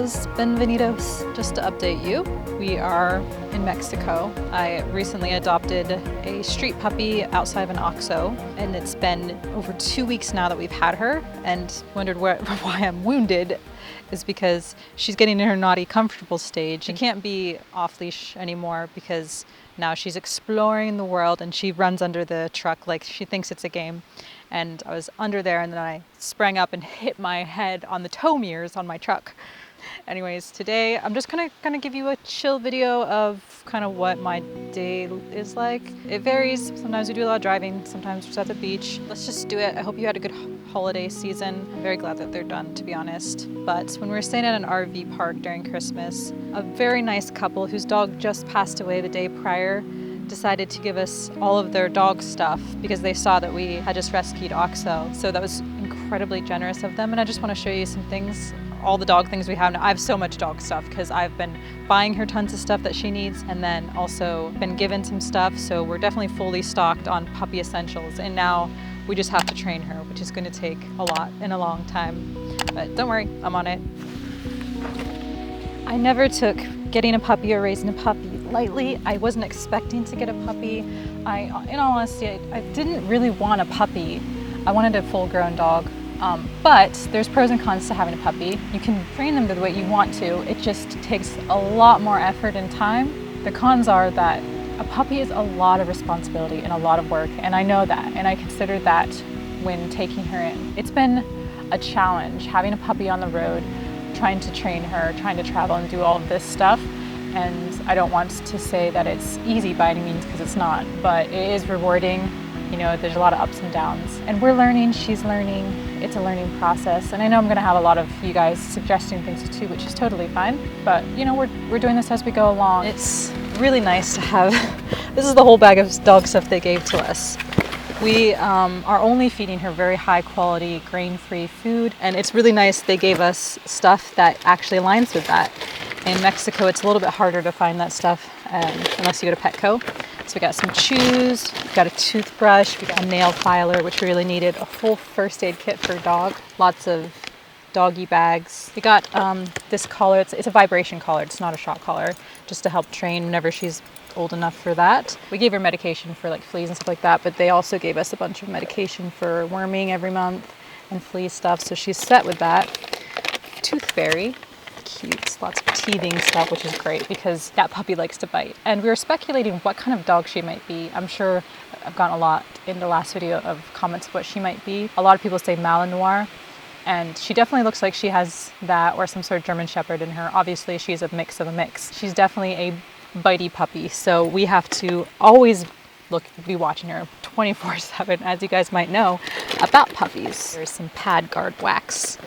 Bienvenidos, bienvenidos. Just to update you, we are in Mexico. I recently adopted a street puppy outside of an OXXO, and it's been over 2 weeks now that we've had her, and wondered why I'm wounded is because she's getting in her naughty comfortable stage. She can't be off leash anymore because now she's exploring the world and she runs under the truck like she thinks it's a game. And I was under there and then I sprang up and hit my head on the tow mirrors on my truck. Anyways, today I'm just gonna give you a chill video of kind of what my day is like. It varies. Sometimes we do a lot of driving, sometimes we're just at the beach. Let's just do it. I hope you had a good holiday season. I'm very glad that they're done, to be honest. But when we were staying at an RV park during Christmas, a very nice couple whose dog just passed away the day prior decided to give us all of their dog stuff because they saw that we had just rescued OXXO. So that was incredibly generous of them, and I just want to show you some things, all the dog things we have now. I have so much dog stuff because I've been buying her tons of stuff that she needs and then also been given some stuff, so we're definitely fully stocked on puppy essentials, and now we just have to train her, which is going to take a lot and a long time, but don't worry, I'm on it. I never took getting a puppy or raising a puppy lightly. I wasn't expecting to get a puppy. In all honesty, I didn't really want a puppy. I wanted a full-grown dog. But there's pros and cons to having a puppy. You can train them the way you want to. It just takes a lot more effort and time. The cons are that a puppy is a lot of responsibility and a lot of work, and I know that, and I considered that when taking her in. It's been a challenge having a puppy on the road, trying to train her, trying to travel and do all of this stuff. And I don't want to say that it's easy by any means, because it's not, but it is rewarding. You know, there's a lot of ups and downs, and we're learning, she's learning. It's a learning process, and I know I'm gonna have a lot of you guys suggesting things too, which is totally fine, but you know, we're doing this as we go along. It's really nice to have, this is the whole bag of dog stuff they gave to us. We are only feeding her very high quality grain-free food, and it's really nice they gave us stuff that actually aligns with that. In Mexico, it's a little bit harder to find that stuff unless you go to Petco. So we got some chews, we got a toothbrush, we got a nail filer, which we really needed, a full first aid kit for a dog, lots of doggy bags. We got this collar, it's a vibration collar, it's not a shock collar, just to help train whenever she's old enough for that. We gave her medication for like fleas and stuff like that, but they also gave us a bunch of medication for worming every month and flea stuff, so she's set with that. Tooth fairy. Cute, lots of teething stuff, which is great because that puppy likes to bite. And we were speculating what kind of dog she might be. I'm sure I've gotten a lot in the last video of comments of what she might be. A lot of people say Malinois, and she definitely looks like she has that, or some sort of German Shepherd in her. Obviously, she's a mix of a mix. She's definitely a bitey puppy, so we have to always be watching her 24/7, as you guys might know about puppies. There's some pad guard wax.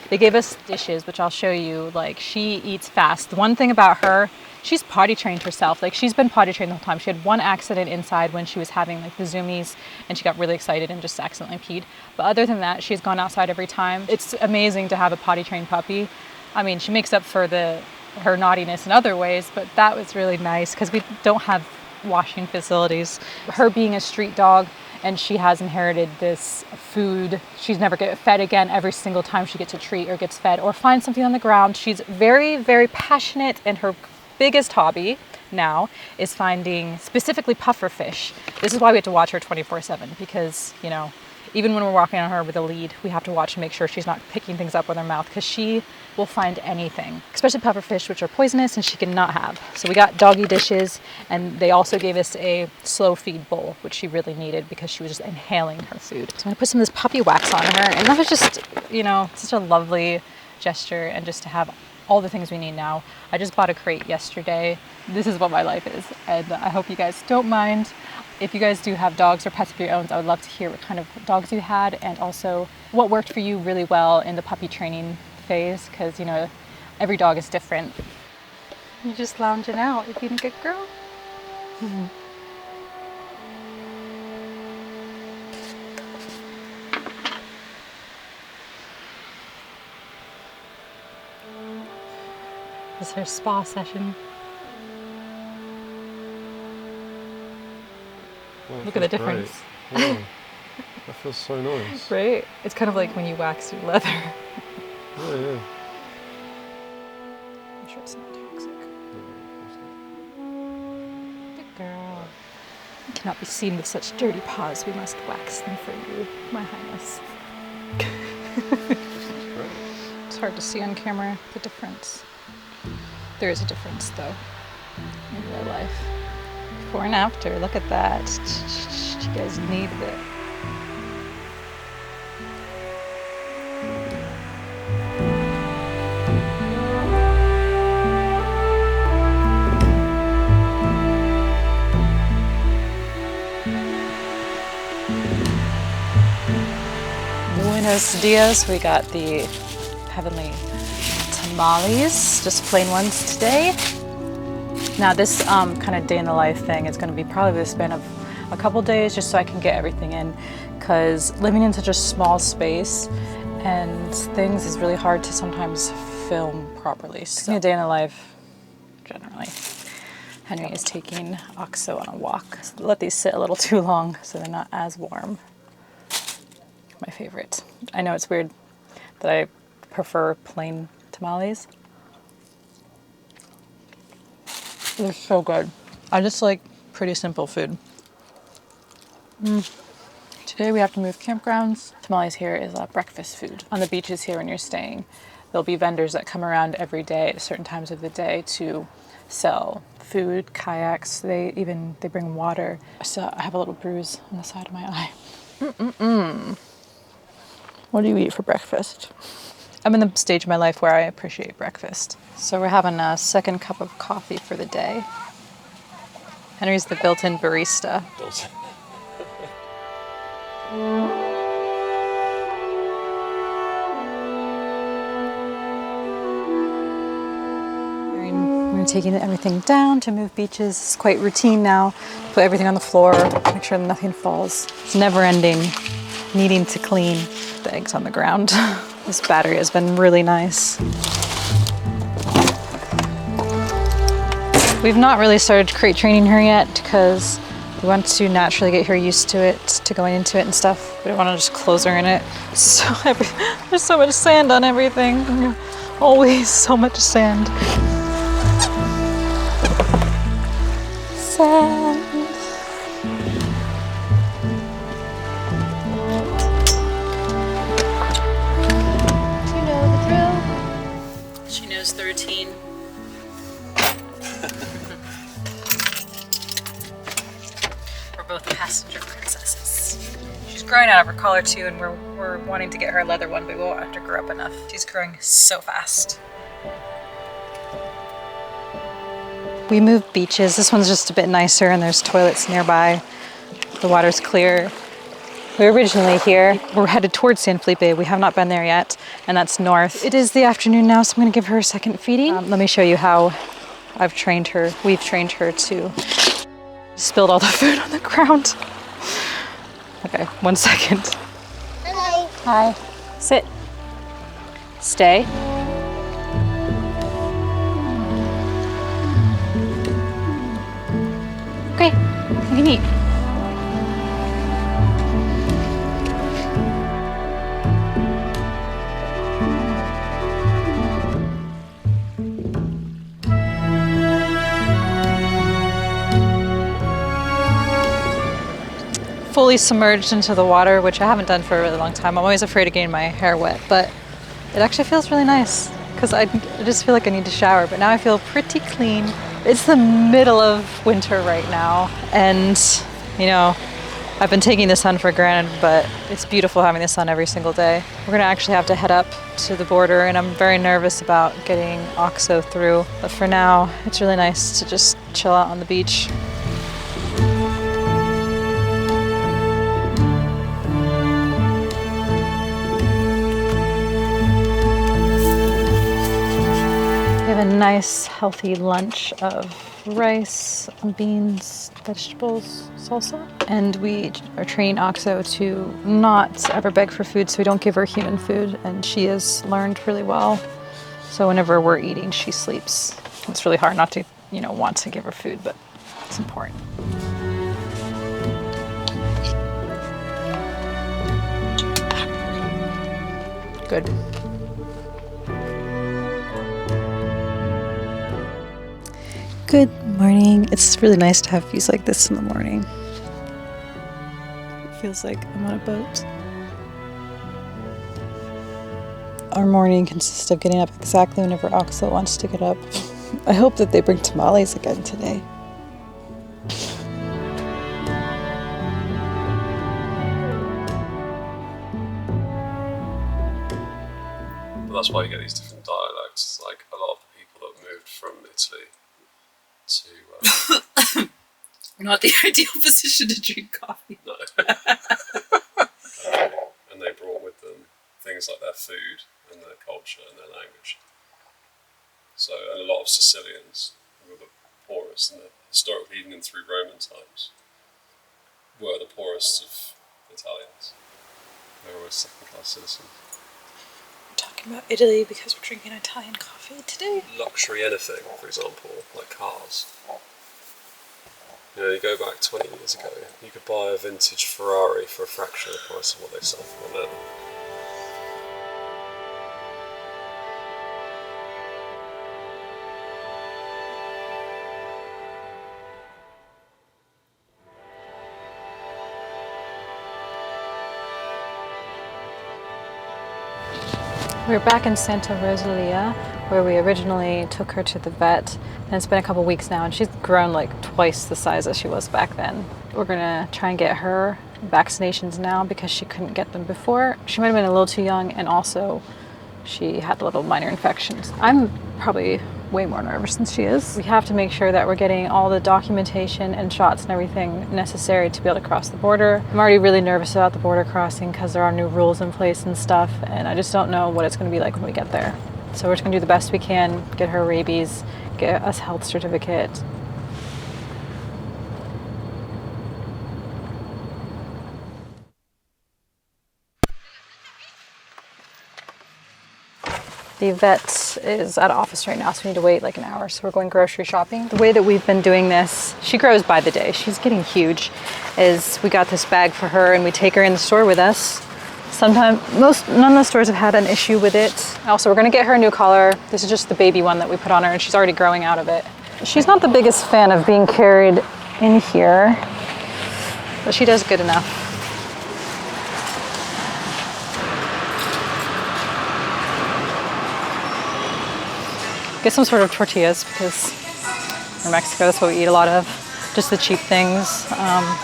They gave us dishes, which I'll show you. Like, she eats fast. The one thing about her, she's potty trained herself. Like, she's been potty trained the whole time. She had one accident inside when she was having like the zoomies, and she got really excited and just accidentally peed. But other than that, she's gone outside every time. It's amazing to have a potty trained puppy. I mean, she makes up for her naughtiness in other ways, but that was really nice because we don't have washing facilities. Her being a street dog, and she has inherited this food. She's never get fed again every single time she gets a treat or gets fed or finds something on the ground. She's very, very passionate, and her biggest hobby now is finding specifically pufferfish. This is why we have to watch her 24/7 because, you know, even when we're walking on her with a lead, we have to watch and make sure she's not picking things up with her mouth because she will find anything, especially pufferfish, which are poisonous and she cannot have. So we got doggy dishes, and they also gave us a slow feed bowl, which she really needed because she was just inhaling her food. So I'm gonna put some of this puppy wax on her, and that was just, you know, such a lovely gesture, and just to have all the things we need now. I just bought a crate yesterday. This is what my life is, and I hope you guys don't mind. If you guys do have dogs or pets of your own, I would love to hear what kind of dogs you had, and also what worked for you really well in the puppy training phase, because, you know, every dog is different. You're just lounging out. You being a good girl? Mm-hmm. This is her spa session. Well, look at the difference. Wow. That feels so nice. Right? It's kind of like when you wax your leather. Yeah, yeah. It's not toxic. Good girl. You cannot be seen with such dirty paws. We must wax them for you, my highness. It's hard to see on camera the difference. There is a difference though in real life. Before and after, look at that. You guys needed it. Buenos dias. We got the heavenly tamales, just plain ones today. Now this kind of day in the life thing is going to be probably the span of a couple days just so I can get everything in, because living in such a small space and things is really hard to sometimes film properly. So a day in the life generally. Henry is taking Oxo on a walk. Let these sit a little too long so they're not as warm. My favorite. I know it's weird that I prefer plain tamales. They're so good. I just like pretty simple food. Today we have to move campgrounds. Tamales here is breakfast food. On the beaches here when you're staying, there'll be vendors that come around every day at certain times of the day to sell food, kayaks. They bring water. So I have a little bruise on the side of my eye. What do you eat for breakfast? I'm in the stage of my life where I appreciate breakfast. So we're having a second cup of coffee for the day. Henry's the built-in barista. We're taking everything down to move beaches. It's quite routine now. Put everything on the floor, make sure nothing falls. It's never ending, needing to clean. The eggs on the ground. This battery has been really nice. We've not really started crate training her yet because we want to naturally get her used to it, to going into it and stuff. We don't want to just close her in it. So heavy. There's so much sand on everything. Always so much sand. Sand. She knows the routine. We're both passenger princesses. She's growing out of her collar too, and we're wanting to get her a leather one, but we won't have to grow up enough. She's growing so fast. We moved beaches. This one's just a bit nicer and there's toilets nearby. The water's clear. We were originally here. We're headed towards San Felipe. We have not been there yet, and that's north. It is the afternoon now, so I'm gonna give her a second feeding. Let me show you how I've trained her. We've trained her to spilled all the food on the ground. Okay, 1 second. Hello. Hi. Sit. Stay. Okay, you can eat. Fully submerged into the water, which I haven't done for a really long time. I'm always afraid of getting my hair wet, but it actually feels really nice because I just feel like I need to shower, but now I feel pretty clean. It's the middle of winter right now, and you know, I've been taking the sun for granted, but it's beautiful having the sun every single day. We're gonna actually have to head up to the border, and I'm very nervous about getting Oxo through, but for now, it's really nice to just chill out on the beach. We have a nice healthy lunch of rice, beans, vegetables, salsa. And we are training Oxo to not ever beg for food, so we don't give her human food, and she has learned really well. So whenever we're eating, she sleeps. It's really hard not to, want to give her food, but it's important. Good. Good morning. It's really nice to have views like this in the morning. It feels like I'm on a boat. Our morning consists of getting up exactly whenever Oxo wants to get up. I hope that they bring tamales again today. That's why you get these different dialects. Like a lot of the people that moved from Italy to Not the ideal position to drink coffee. no, and they brought with them things like their food and their culture and their language. So, and a lot of Sicilians who were the poorest, and historically even through Roman times, were the poorest of Italians. They were always second-class citizens. Talking about Italy because we're drinking Italian coffee today. Luxury anything, for example, like cars. You know, you go back 20 years ago, you could buy a vintage Ferrari for a fraction of the price of what they sell for now. We're back in Santa Rosalia, where we originally took her to the vet, and it's been a couple weeks now, and she's grown like twice the size that she was back then. We're gonna try and get her vaccinations now because she couldn't get them before. She might have been a little too young, and also she had little minor infections. I'm probably way more nervous than she is. We have to make sure that we're getting all the documentation and shots and everything necessary to be able to cross the border. I'm already really nervous about the border crossing because there are new rules in place and stuff, and I just don't know what it's going to be like when we get there. So we're just going to do the best we can, get her rabies, get us a health certificate. The vet is at office right now, so we need to wait like an hour, so we're going grocery shopping. The way that we've been doing this, she grows by the day, she's getting huge, is we got this bag for her and we take her in the store with us. Sometimes, none of the stores have had an issue with it. Also, we're gonna get her a new collar. This is just the baby one that we put on her, and she's already growing out of it. She's not the biggest fan of being carried in here, but she does good enough. Get some sort of tortillas because in Mexico that's what we eat a lot of. Just the cheap things.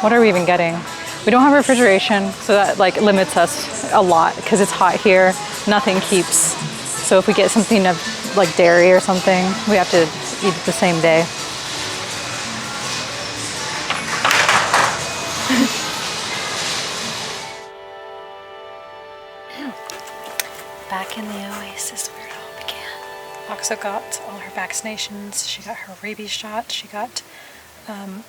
What are we even getting? We don't have refrigeration, so that like limits us a lot because it's hot here. Nothing keeps. So if we get something of like dairy or something, we have to eat it the same day. Back in the oasis where it all began. Oxo got all her vaccinations. She got her rabies shot. She got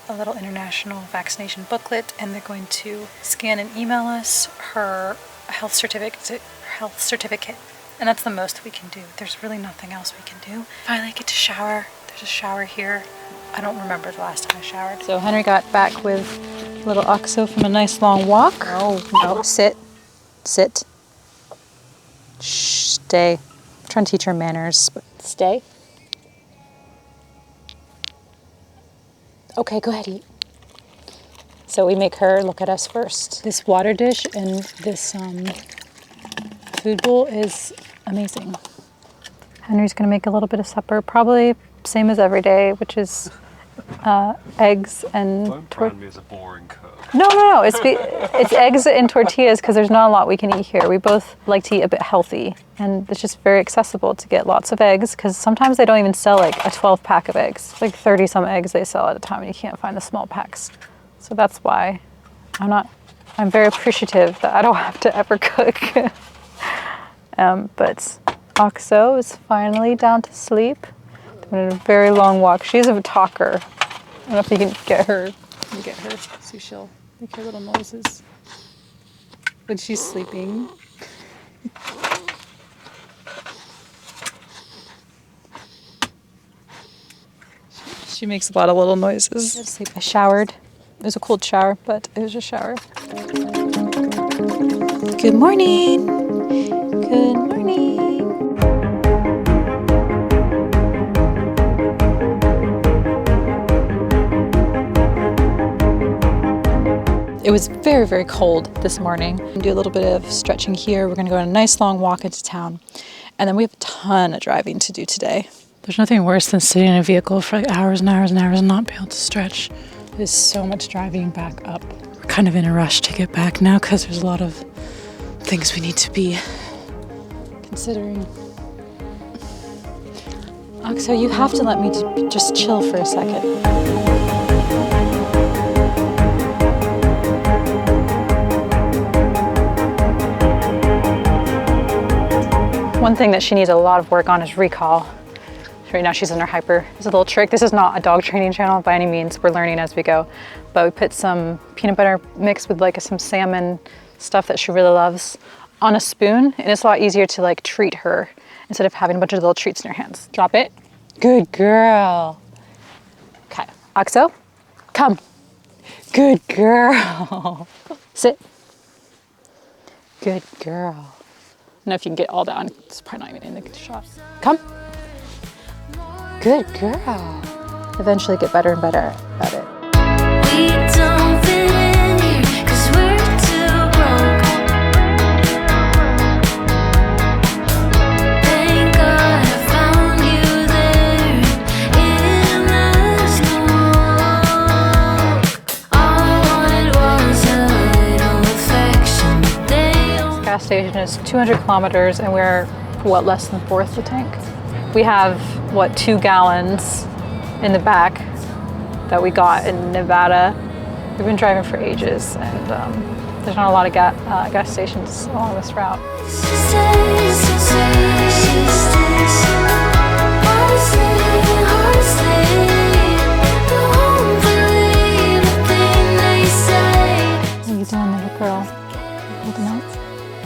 a little international vaccination booklet, and they're going to scan and email us her health certificate. And that's the most we can do. There's really nothing else we can do. Finally get to shower. There's a shower here. I don't remember the last time I showered. So Henry got back with little Oxo from a nice long walk. Oh, no, sit. Shh, stay. I'm trying to teach her manners, but stay. Okay, go ahead, eat. So we make her look at us first. This water dish and this food bowl is amazing. Henry's gonna make a little bit of supper, probably same as every day, which is eggs and... Don't brand me as a boring cook. No. It's eggs and tortillas because there's not a lot we can eat here. We both like to eat a bit healthy, and it's just very accessible to get lots of eggs because sometimes they don't even sell like a 12-pack of eggs. It's like 30 some eggs they sell at a time, and you can't find the small packs. So that's why I'm very appreciative that I don't have to ever cook. But Oxo is finally down to sleep. Doing a very long walk. She's a talker. I don't know if you can get her. So she'll make her little noises when she's sleeping. She makes a lot of little noises. I showered. It was a cold shower, but it was a shower. Good morning. Good morning. was very, very cold this morning. Do a little bit of stretching here. We're gonna go on a nice long walk into town. And then we have a ton of driving to do today. There's nothing worse than sitting in a vehicle for like hours and hours and hours and not be able to stretch. There's so much driving back up. We're kind of in a rush to get back now because there's a lot of things we need to be considering. Oxo, you have to let me just chill for a second. One thing that she needs a lot of work on is recall. Right now she's in her hyper. It's a little trick. This is not a dog training channel by any means. We're learning as we go. But we put some peanut butter mixed with like some salmon stuff that she really loves on a spoon. And it's a lot easier to like treat her instead of having a bunch of little treats in your hands. Drop it. Good girl. Okay, Oxo, come. Good girl. Sit. Good girl. I don't know if you can get all that on. It's probably not even in the shot. Come. Good girl. Eventually get better and better at it. We don't fit in here 'cause we're too broke. Thank God I found you there in the smoke. All I wanted was a little affection. This gas station is 200 kilometers and we're, what, less than a fourth the tank? We have, what, 2 gallons in the back that we got in Nevada. We've been driving for ages and there's not a lot of gas stations along this route. What are you doing, little girl? Holding out?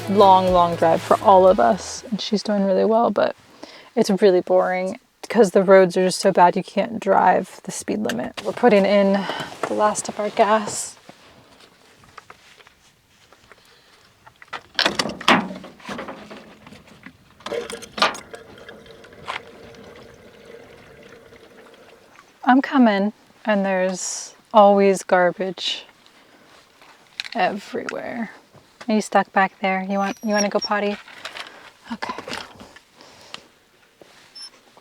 Long drive for all of us and she's doing really well, but it's really boring because the roads are just so bad you can't drive the speed limit. We're putting in the last of our gas. I'm coming and there's always garbage everywhere. Are you stuck back there? You want to go potty? Okay.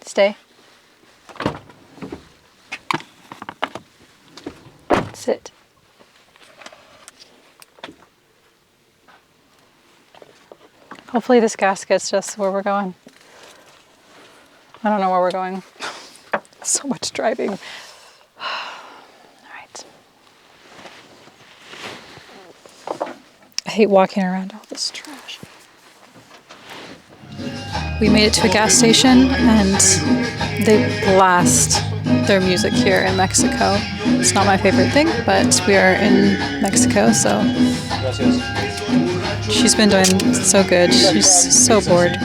Stay. Sit. Hopefully this gas gets us where we're going. I don't know where we're going. So much driving. All right. I hate walking around all this trash. We made it to a gas station and they blast their music here in Mexico. It's not my favorite thing, but we are in Mexico, so she's been doing so good. She's so bored.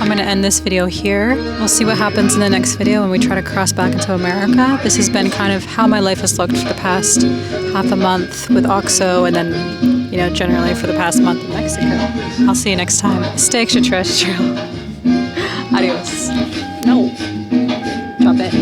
I'm going to end this video here. We'll see what happens in the next video when we try to cross back into America. This has been kind of how my life has looked for the past half a month with Oxo and then, you know, generally for the past month in Mexico. I'll see you next time. Stay extraterrestrial. Adios. No. Drop it.